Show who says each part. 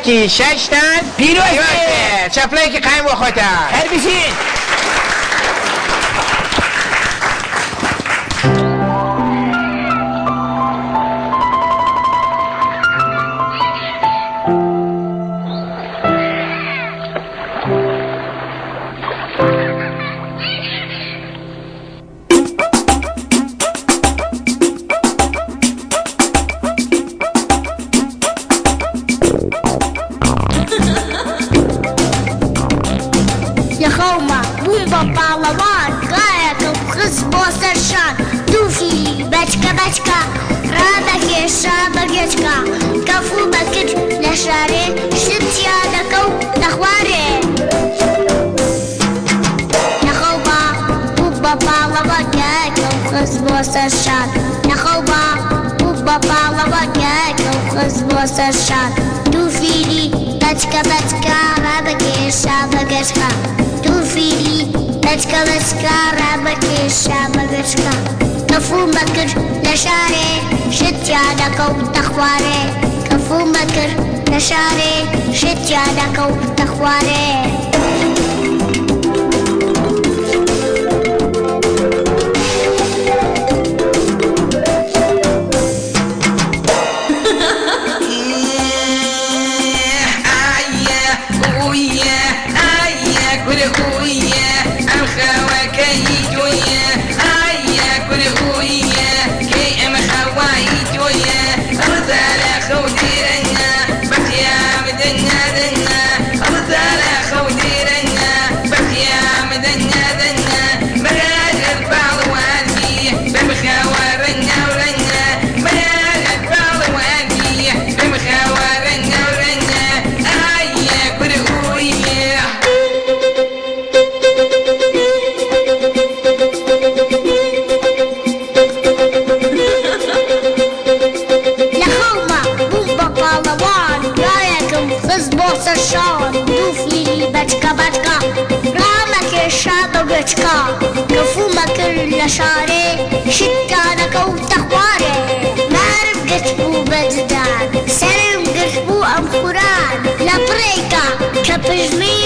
Speaker 1: یکی ششتن
Speaker 2: پیروزه
Speaker 1: چپلایی که قایم و خودتن
Speaker 2: هر بشین
Speaker 3: كفو بكر لشاري شتيا دكو دخواري نخوبا بوبا بالا وكاكو خزبو سرشان نخوبا بوبا بالا وكاكو خزبو سرشان توفيلي بچكا بچكا رابكي شابكشكا توفيلي بچكا بچكا رابكي شابكشكا كفو بكر لشاري شتيا دكو دخواري كفو بكر لشاري شتيا دكو دخواري كفو مكر لشاري شتانا كو تخواري مارب قشبو بجدان سرم قشبو أم قران لبريكا كبجمي